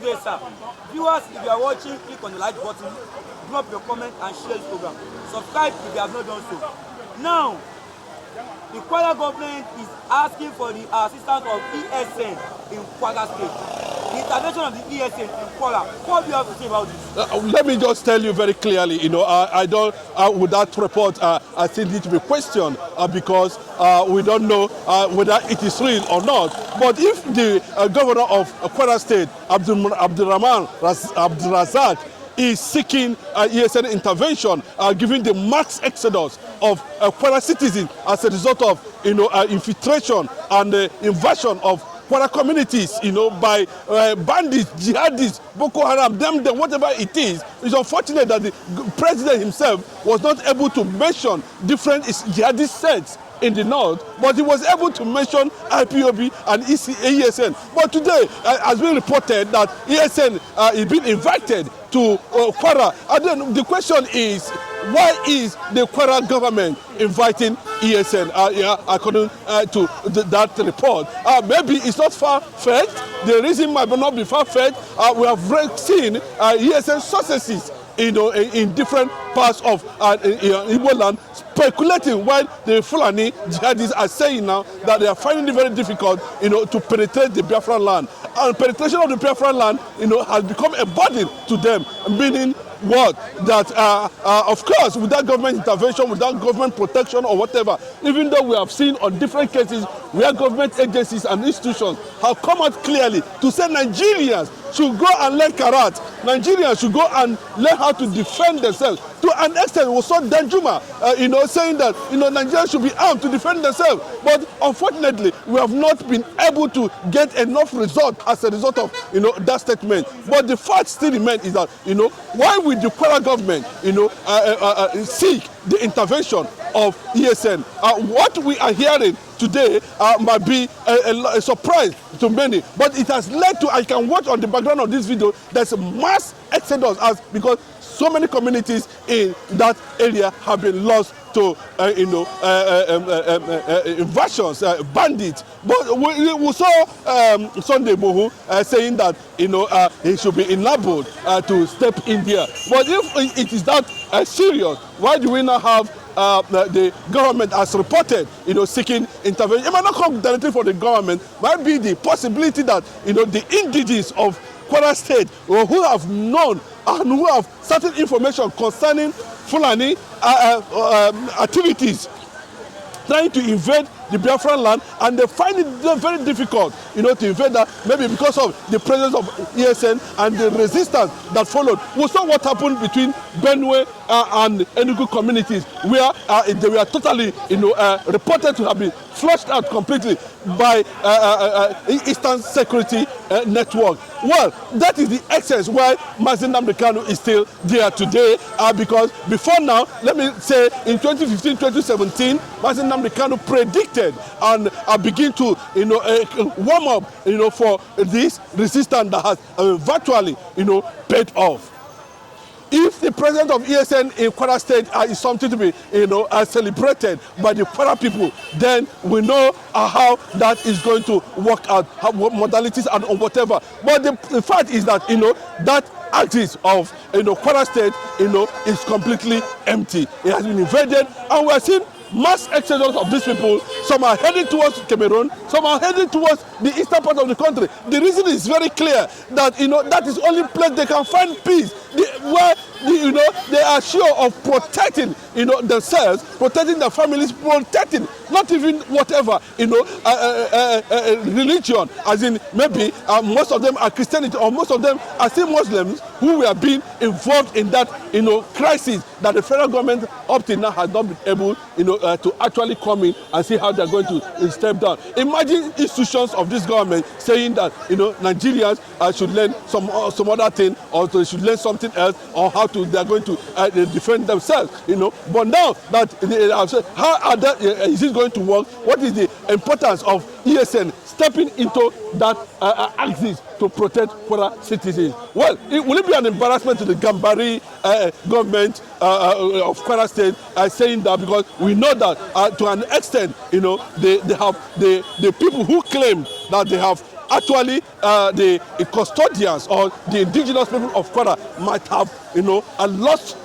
Good day, sir. Viewers, if you are watching, click on the like button, drop your comment and share this program. Subscribe if you have not done so. Now, the Kwara government is asking for the assistance of ESN in Kwara State. The intervention of the ESN in Kwara. What do you have to say about this? Let me just tell you very clearly, I don't, with that report, I think it to be questioned because we don't know whether it is real or not. But if the governor of Kwara State, Abdurrahman Abdulrazak, is seeking ESN intervention, giving the mass exodus of Kwara citizens as a result of, infiltration and invasion of Kwara communities, by bandits, jihadists, Boko Haram, them, whatever it is. It's unfortunate that the president himself was not able to mention different jihadist sects in the north, but he was able to mention IPOB and ESN. But today, has been reported that ESN is being invited to Kwara. And then the question is, why is the Kwara government inviting ESN, according to that report? Maybe it's not far-fetched. The reason might not be far-fetched. We have seen ESN successes in different parts of Igbo land, speculating while the Fulani jihadists are saying now that they are finding it very difficult, to penetrate the Biafra land. And penetration of the Biafra land, has become a burden to them, meaning what? That, of course, without government intervention, without government protection or whatever, even though we have seen on different cases where government agencies and institutions have come out clearly to say Nigerians should go and learn karat. Nigerians should go and learn how to defend themselves. To an extent, we saw Danjuma, saying that, Nigerians should be armed to defend themselves. But unfortunately, we have not been able to get enough result as a result of, that statement. But the fact still remains is that, why would the Kwara government, seek the intervention of ESN? What we are hearing today might be a surprise to many, but it has led to, I can watch on the background of this video, there's a mass exodus because so many communities in that area have been lost to invasions, bandits. But we saw Sunday Mohu saying that he should be enabled to step in here. But if it is that serious, why do we not have the government has reported, seeking intervention? It might not come directly from the government, might be the possibility that, the indigenous of Kwara State, who have known and who have certain information concerning Fulani activities, trying to invade the Biafran land, and they find it very difficult, to invade that, maybe because of the presence of ESN and the resistance that followed. We saw what happened between Benue and Enugu communities, where they were totally, reported to have been flushed out completely by Eastern Security Network. Well, that is the essence why Mazin Nnamdi Kanu is still there today, because before now, let me say in 2015, 2017, Mazin Nnamdi Kanu predicted and begin to warm up for this resistance that has virtually paid off. If the president of ESN in Kwara State is something to be celebrated by the Kwara people, then we know how that is going to work out, what modalities and whatever. But the fact is that that axis of Kwara State is completely empty. It has been invaded, and we are seeing mass exodus of these people. Some are heading towards Cameroon, some are heading towards the eastern part of the country. The reason is very clear that that is the only place they can find peace, where they are sure of protecting themselves, protecting their families, protecting not even whatever religion, as in maybe most of them are Christianity or most of them are still Muslims who were being involved in that crisis that the federal government up till now has not been able to actually come in and see how they're going to step down. Imagine institutions of this government saying that Nigerians should learn some other thing, or they should learn something else, or how they're going to defend themselves. But now that how is it going to work? What is the importance of ESN stepping into that axis to protect Kwara citizens? Well, will it be an embarrassment to the Gambari government of Kwara State saying that, because we know that to an extent, they have the people who claim that they have actually the custodians or the indigenous people of Kwara might have, lost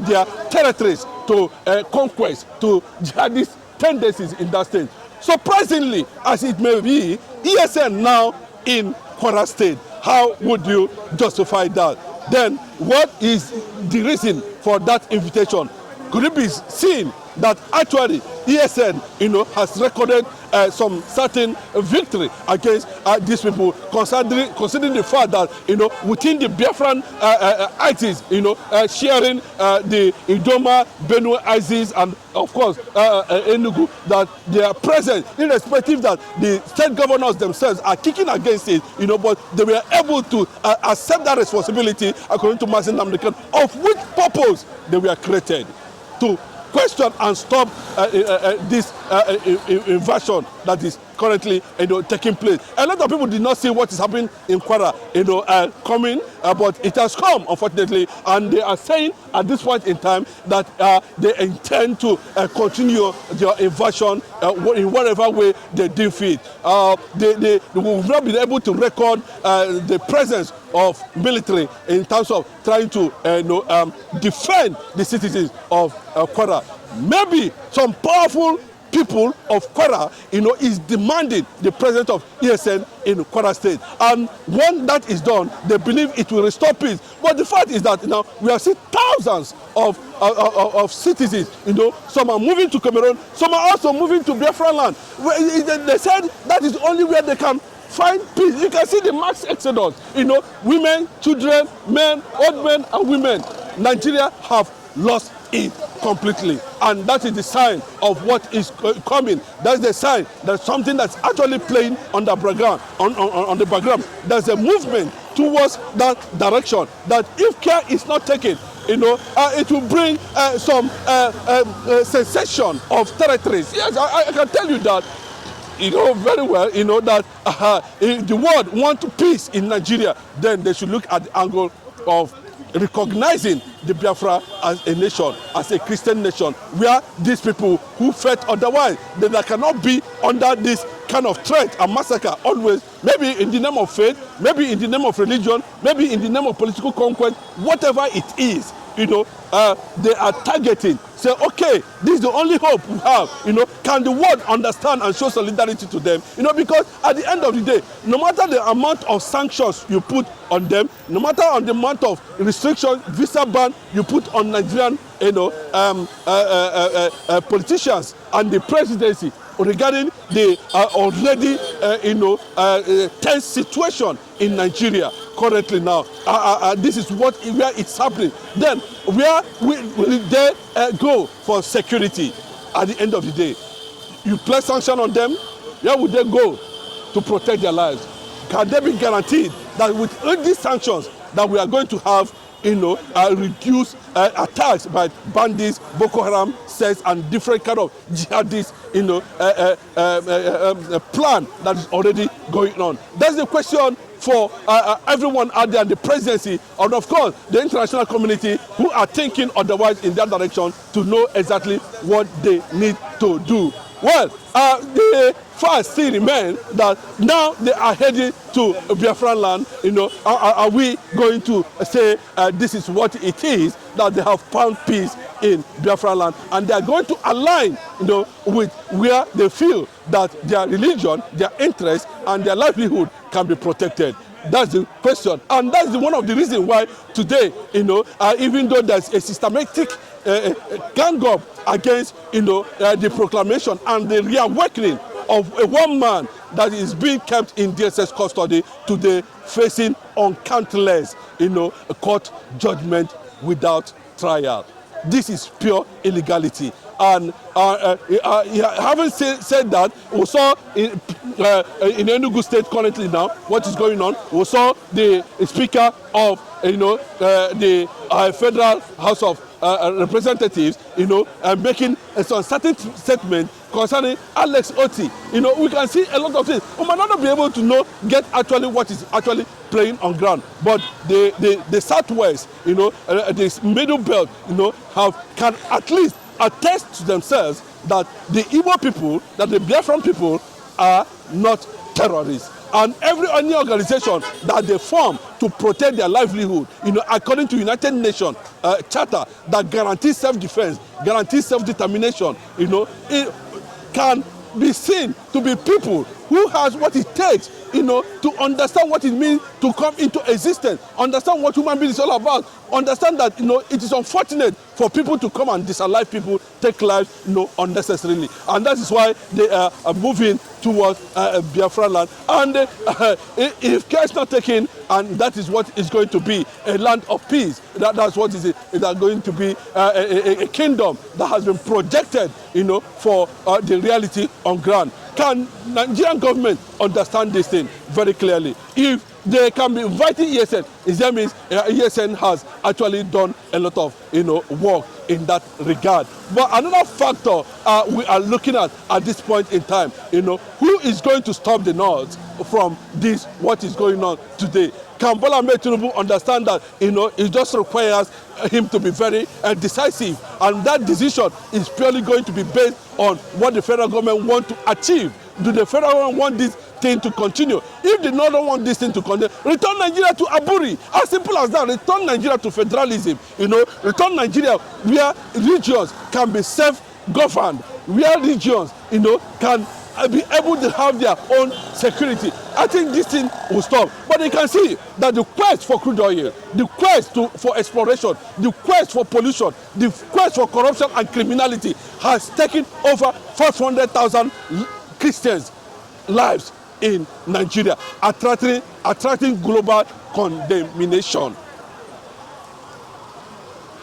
their territories to conquest, to jihadist tendencies in that state. Surprisingly, as it may be, ESN now in Kwara State. How would you justify that? Then what is the reason for that invitation? Could it be seen that actually ESN, has recorded some certain victory against these people, considering the fact that, within the Biafran ISIS, sharing the Idoma, Benue ISIS, and of course Enugu, that they are present, irrespective that the state governors themselves are kicking against it, but they were able to accept that responsibility, according to Mazin Namdekan, of which purpose they were created, to question and stop this invasion that is currently taking place. A lot of people did not see what is happening in Kwara coming, but it has come, unfortunately, and they are saying at this point in time that they intend to continue their invasion in whatever way they deem fit. They will not be able to record the presence of military in terms of trying to defend the citizens of Kwara. Maybe some powerful people of Kwara, is demanding the presence of ESN in Kwara State. And when that is done, they believe it will restore peace. But the fact is that now we have seen thousands of citizens, some are moving to Cameroon, some are also moving to Biafra land. They said that is only where they can find peace. You can see the mass exodus, women, children, men, old men, and women. Nigeria have lost it completely, and that is the sign of what is coming. That's the sign that something that's actually playing on the background. On the background, there's a movement towards that direction. That if care is not taken, it will bring some cessation of territories. Yes, I can tell you that. Very well, that if the world wants peace in Nigeria, then they should look at the angle of recognizing the Biafra as a nation, as a Christian nation, where these people who fought otherwise, they cannot be under this kind of threat and massacre always, maybe in the name of faith, maybe in the name of religion, maybe in the name of political conquest, whatever it is, they are targeting. Say, okay, this is the only hope we have. Can the world understand and show solidarity to them? Because at the end of the day, no matter the amount of sanctions you put on them, no matter on the amount of restriction, visa ban you put on Nigerian, politicians and the presidency regarding the already, tense situation in Nigeria currently now. This is where it's happening. Then where will they go for security at the end of the day? You place sanction on them, where would they go to protect their lives? Can they be guaranteed that with all these sanctions that we are going to have, reduce attacks by bandits, Boko Haram, sects, and different kind of jihadists, plan that is already going on? That's the question for everyone out there in the presidency, and of course the international community who are thinking otherwise in that direction, to know exactly what they need to do. Well, the fact still remains that now they are heading to Biafran land. Are we going to say this is what it is, that they have found peace in Biafran land, and they are going to align, with where they feel that their religion, their interests, and their livelihood can be protected? That's the question, and that's one of the reasons why today, even though there's a systematic gang up against, the proclamation and the reawakening of a one man that is being kept in DSS custody today, facing uncountless, court judgment without trial. This is pure illegality. And having said that, we saw in Enugu State currently now what is going on. We saw the Speaker of the Federal House of Representatives, making some certain statement concerning Alex Oti. We can see a lot of things. We might not be able to get actually what is actually playing on ground, but the Southwest, this middle belt, can at least attest to themselves that the Igbo people, that the Biafran people are not terrorists, and any organization that they form to protect their livelihood, according to United Nations Charter that guarantees self-defense, guarantees self-determination, it can be seen to be people who has what it takes, to understand what it means to come into existence, understand what human being is all about, understand that, it is unfortunate for people to come and disallow people, take lives, unnecessarily. And that is why they are moving towards Biafra land. And if care is not taken, and that is what is going to be a land of peace, that's what is going to be a kingdom that has been projected, for the reality on ground. Can Nigerian government understand this thing very clearly? If they can be inviting ESN, that means ESN has actually done a lot of work in that regard. But another factor we are looking at this point in time, who is going to stop the North from this, what is going on today? Can Bola Ahmed Tinubu understand that, it just requires him to be very decisive, and that decision is purely going to be based on what the federal government want to achieve. Do the federal government want this thing to continue? If they don't want this thing to continue, return Nigeria to Aburi. As simple as that. Return Nigeria to federalism. Return Nigeria where regions can be self-governed, where regions, can be able to have their own security. I think this thing will stop. But you can see that the quest for crude oil, the quest for exploration, the quest for pollution, the quest for corruption and criminality has taken over 500,000 Christians' lives in Nigeria, attracting global condemnation.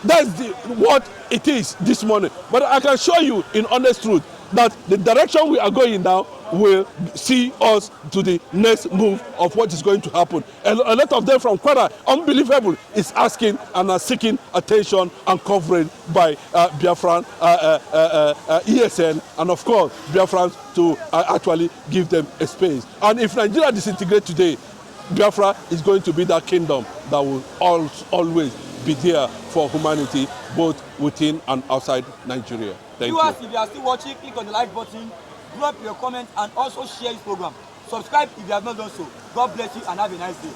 That's what it is this morning. But I can show you in honest truth that the direction we are going now will see us to the next move of what is going to happen. A lot of them from Kwara, unbelievable, is asking and are seeking attention and coverage by Biafran, ESN, and of course Biafrans to actually give them a space. And if Nigeria disintegrates today, Biafra is going to be that kingdom that will always be there for humanity, both within and outside Nigeria. Thank you. If you are still watching, click on the like button, drop your comment, and also share this program. Subscribe if you have not done so. God bless you and have a nice day.